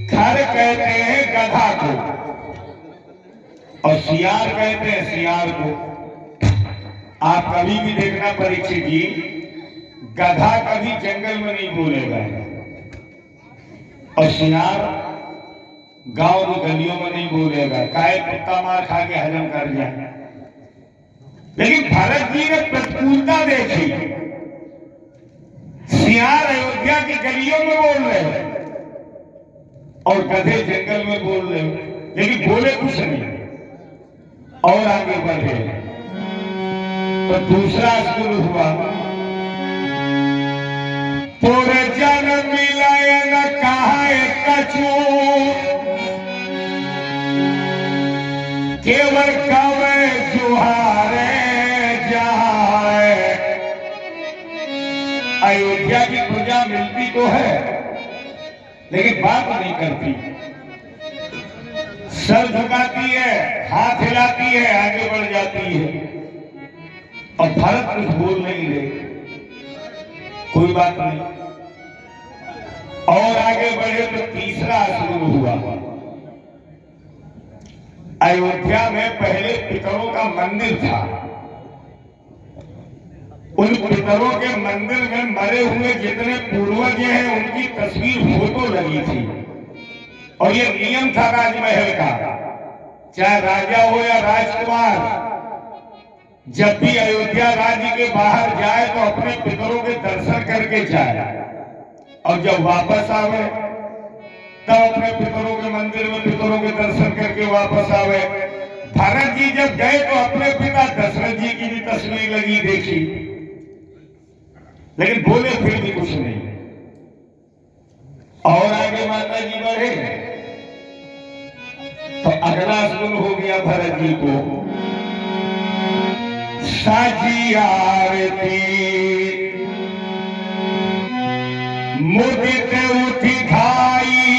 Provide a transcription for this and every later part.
खर कहते हैं गधा को और सियार कहते हैं सियार को। आप कभी भी देखना परीक्षित जी, गधा कभी जंगल में नहीं बोलेगा और सियार गांव की गलियों में नहीं बोलेगा, काहे कुत्ता मार खा के हजम कर जाए। लेकिन भरत जी ने प्रतिकूलता देखी, सियार अयोध्या की गलियों में बोल रहे हैं और गधे जंगल में बोल रहे हैं, लेकिन बोले कुछ नहीं और आगे बढ़े। तो दूसरा स्कूल हुआ, तोरे जन मिलाय न कहा कछू, केवल कवे जुहारे जहाए। अयोध्या की प्रजा मिलती तो है लेकिन बात नहीं करती, सर झुकाती है, हाथ हिलाती है, आगे बढ़ जाती है और भारत कुछ बोल नहीं रहे। कोई बात नहीं और आगे बढ़े तो तीसरा शुरू हुआ। अयोध्या में पहले पितरों का मंदिर था, उन पितरों के मंदिर में मरे हुए जितने पूर्वज हैं उनकी तस्वीर फोटो लगी थी और ये नियम था राजमहल का, चाहे राजा हो या राजकुमार, जब भी अयोध्या राज्य के बाहर जाए तो अपने पितरों के दर्शन करके जाए और जब वापस आवे तब अपने पितरों के मंदिर में पितरों के दर्शन करके वापस आवे। भरत जी जब गए तो अपने पिता दशरथ जी की भी तस्वीर लगी देखी, लेकिन बोले फिर भी कुछ नहीं। और आगे माता जी बढ़े तो अगला शुरू हो गया भरत जी को, साजी आरती मुदित उठी खाई,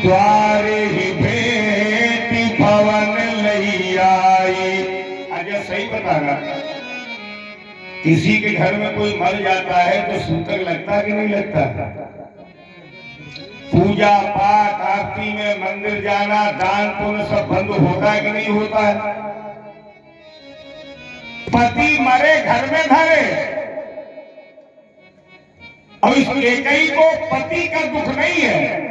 द्वारे ही भेटी भवन लई आई। अजय सही बताना, किसी के घर में कोई मर जाता है तो सूतक लगता कि नहीं लगता? पूजा पाठ आरती में मंदिर जाना दान पुण्य सब बंद होता है कि नहीं होता है? पति मरे घर में धरे, अब इस एकई को पति का दुख नहीं है,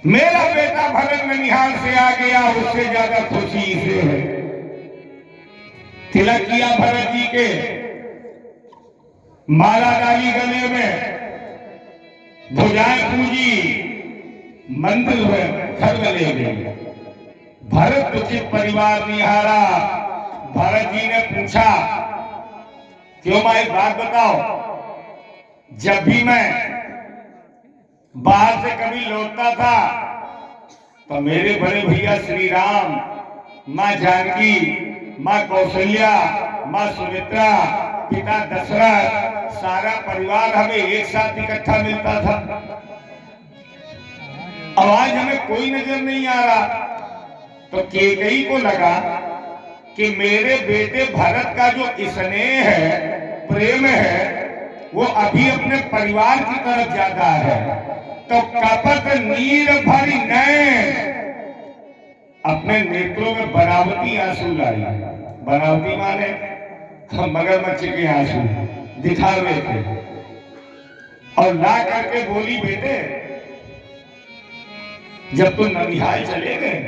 मेरा बेटा भरत ननिहाल से आ गया उससे ज्यादा खुशी इसे है। तिलक किया भरत जी के, माला डाली गले में, भुजाएं पूजी, मंदिर में घर में ले गई। भरत दुखित परिवार निहारा। भरत जी ने पूछा, क्यों मां एक बात बताओ, जब भी मैं बाहर से कभी लौटता था तो मेरे बड़े भैया श्री राम, मां जानकी, मां कौशल्या, मां सुमित्रा, पिता दशरथ, सारा परिवार हमें एक साथ इकट्ठा मिलता था। अब आज हमें कोई नजर नहीं आ रहा। तो कैकेयी को लगा कि मेरे बेटे भरत का जो स्नेह है, प्रेम है, वो अभी अपने परिवार की तरफ ज्यादा है। तो कपट नीर भरी नैन, अपने नेत्रों में बनावटी आंसू लाई। बनावटी माने मगरमच्छ के आंसू दिखा रहे थे और ला करके बोली, बेटे जब तुम ननिहाल चले गए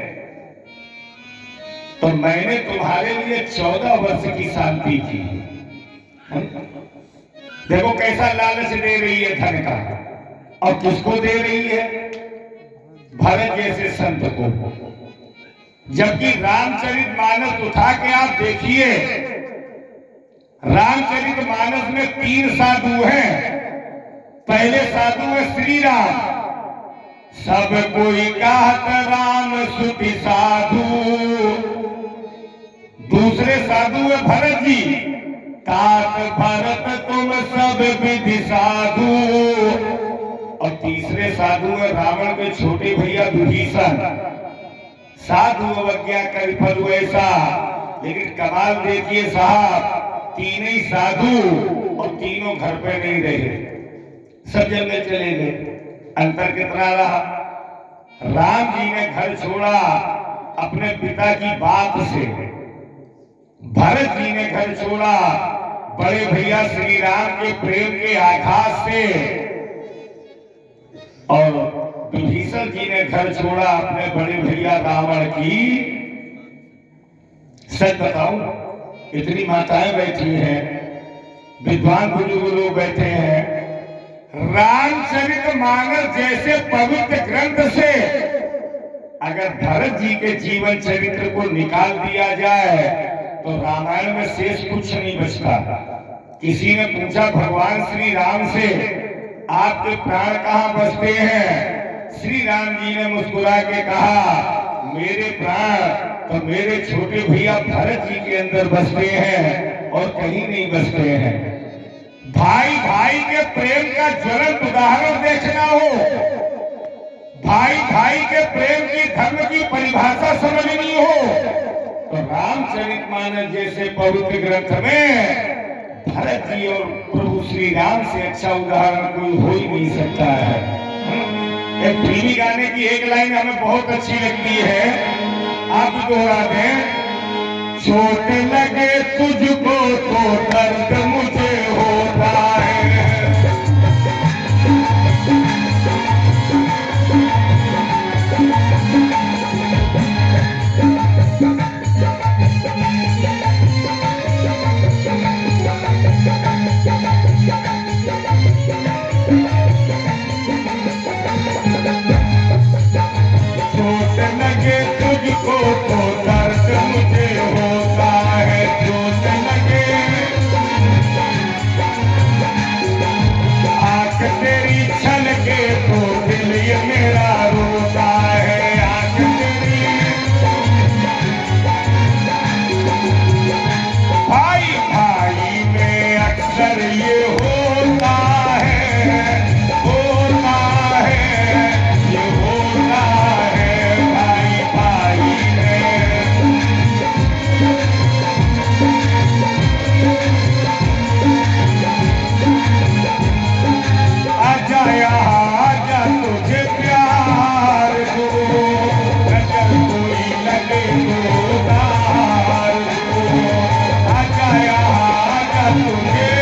तो मैंने तुम्हारे लिए 14 वर्ष की शांति की। देखो कैसा लालच दे रही है धन का, और किसको दे रही है? भरत जैसे संत को। जबकि रामचरितमानस उठा के आप देखिए, रामचरितमानस में 3 साधु हैं। पहले साधु है श्री राम, सब कोई कहत राम सुति साधु। दूसरे साधु है भरत जी, तात भरत तुम सब विधि साधु। और तीसरे साधु है रावण के छोटे भैया विभीषण। साधु अवज्ञा कर फल ऐसा, लेकिन कमाल देखिए साहब, तीन ही साधु और तीनों घर पे नहीं रहे, सब जगह चले गए। अंतर कितना रहा, राम जी ने घर छोड़ा अपने पिता की बात से, भरत जी ने घर छोड़ा बड़े भैया श्री राम के प्रेम के आघात से, और विभीषण जी ने घर छोड़ा अपने बड़े भैया रावण की। सच बताऊं, इतनी माताएं बैठी हैं, विद्वान बुजुर्ग लोग बैठे हैं, रामचरितमानस जैसे पवित्र ग्रंथ से अगर भरत जी के जीवन चरित्र को निकाल दिया जाए तो रामायण में शेष कुछ नहीं बचता। किसी ने पूछा भगवान श्री राम से, आपके प्राण कहाँ बसते हैं? श्री राम जी ने मुस्कुरा के कहा, मेरे प्राण तो मेरे छोटे भैया भरत जी के अंदर बसते हैं और कहीं नहीं बसते हैं। भाई भाई के प्रेम का ज्वलंत उदाहरण देखना हो, भाई भाई के प्रेम की धर्म की परिभाषा समझनी हो, तो रामचरितमानस जैसे पवित्र ग्रंथ में भरत जी और प्रभु श्री राम से अच्छा उदाहरण कोई हो ही नहीं सकता है। एक फिल्मी गाने की एक लाइन हमें बहुत अच्छी लगती है, आप दोहरा दें। चोट लगे तुझको तो दर्द मुझे होता है, चोट लगे तुझको तो दर्द मुझे होता है, चोट लगे आंख तेरी छलके तो दिल ये मेरा रोता है, आंख तेरी। भाई भाई में अक्सर ये होता है, होता है, ये होता है भाई भाई में। आजा यहाँ आजा तुझे प्यार को, नजर कोई लगे तो दार को। आजा यहाँ आजा तुझे,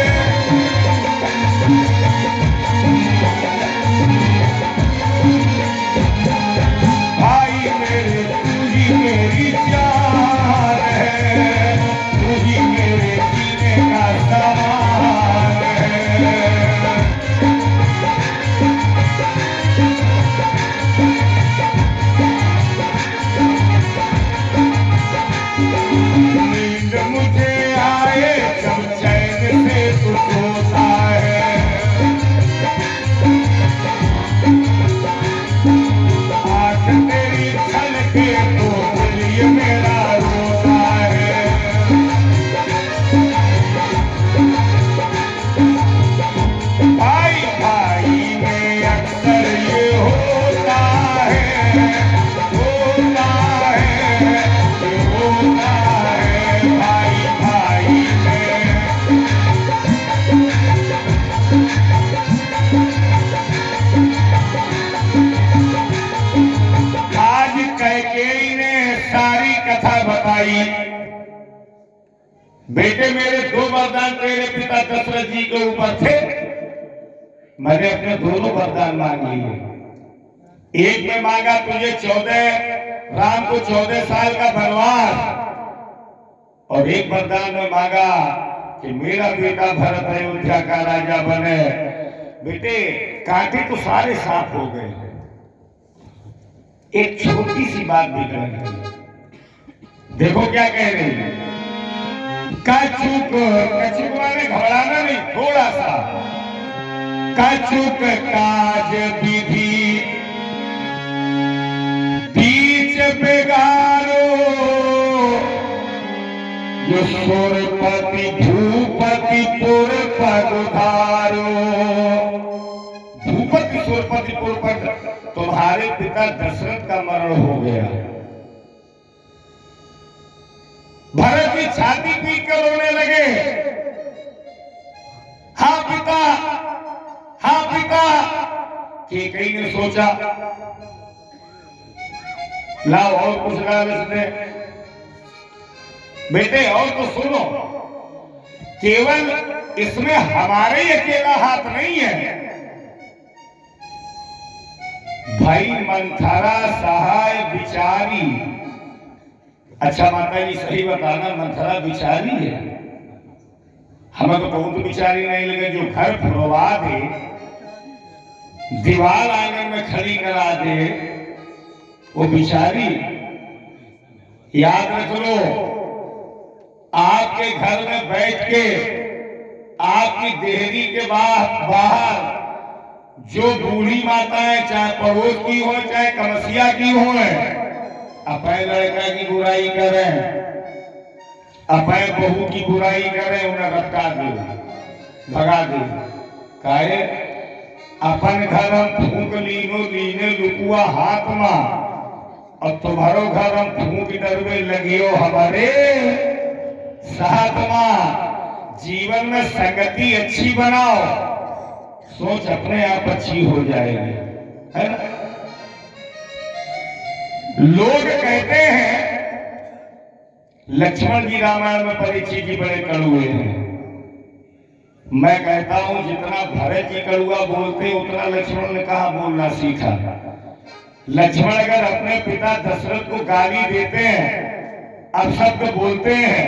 भाई मेरे तू ही मेरी जान है, तू ही मेरे जीने का सामान है। नींद मुझे आए जब चैन से तू सोता है, आंख तेरी छलके तो दिल ये मेरा रोता है। भाई भाई में अक्सर ये होता है, होता है, ये होता है भाई भाई में। आज कैकेयी ने सारी कथा बताई, बेटे मेरे दो वरदान तेरे पिता दशरथ जी के ऊपर थे, मैंने अपने दोनों वरदान मांग लिए। एक में मांगा तुझे 14 को 14 साल का वनवास, और एक वरदान में मांगा कि मेरा बेटा भरत अयोध्या का राजा बने। बेटे कांटे तो सारे साफ हो गए, एक छोटी सी बात बिगड़ गई। देखो क्या कह रही है, कछुक, कछुक माने घबराना नहीं, थोड़ा सा। कछुक काज विधि बीच बिगाड़ो, जो सुरपति भूपति पुर पद उधारो। भूपति सुरपति पुर पद, तुम्हारे पिता दशरथ का मरण हो गया। भरत की छाती पीट कर रोने लगे, केकई ने सोचा लाओ और कुछ लालच दे, बेटे और तो सुनो, केवल इसमें हमारे ही अकेला हाथ नहीं है, भाई मंथरा सहाय बिचारी। अच्छा माता जी सही बताना, मंथरा बिचारी है? हमें तो बहुत बिचारी नहीं लगे, जो घर फुरवा दे, दीवार आंगन में खड़ी करा दे, वो बिचारी। याद रख लो, आपके घर में बैठ के आपकी देहरी के बाहर जो बूढ़ी माताएं, चाहे पड़ोस की हो चाहे कमसिया की हो, अपने लड़का की बुराई करें, अपने बहू की बुराई करें, उन्हें रटका दे, भगा दे। काहे अपन घर हम फूंक लीने लुकुआ हाथ में, और तुम्हारो घर हम फूंक डरवे लगियो हमारे साथ में। जीवन में संगति अच्छी बनाओ, सोच अपने आप अच्छी हो जाएगी, है ना? लोग कहते हैं लक्ष्मण जी रामायण में परीक्षित जी बड़े कड़ुए हैं। मैं कहता हूं जितना भरत जी कड़ुआ बोलते उतना लक्ष्मण ने कहा बोलना सीखा। लक्ष्मण अगर अपने पिता दशरथ को गाली देते हैं, अब शब्द बोलते हैं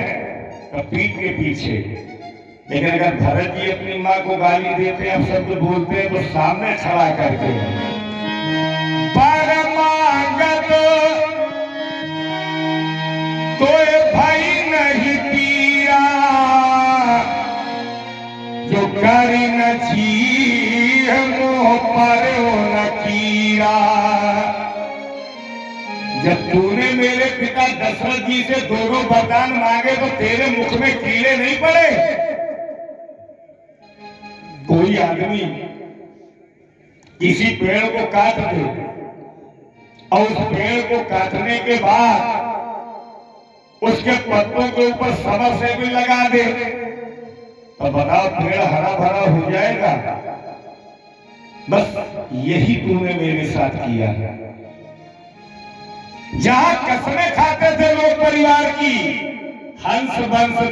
तो पीठ के पीछे, लेकिन अगर भरत जी अपनी माँ को गाली देते हैं, अब शब्द बोलते हैं तो सामने खड़ा करके। परमागत तो भाई नहीं पीरा, जो करी न चीह मोह पर न कीरा। जब तूने मेरे पिता दशरथ जी से दोनों वरदान मांगे तो तेरे मुख में कीड़े नहीं पड़े? कोई आदमी किसी पेड़ को काट दे और उस पेड़ को काटने के बाद उसके पत्तों के ऊपर समर से भी लगा दे, तो बताओ पेड़ हरा भरा हो जाएगा? बस यही तूने मेरे साथ किया। जहां कसमें खाते थे लोग परिवार की, हंस बंस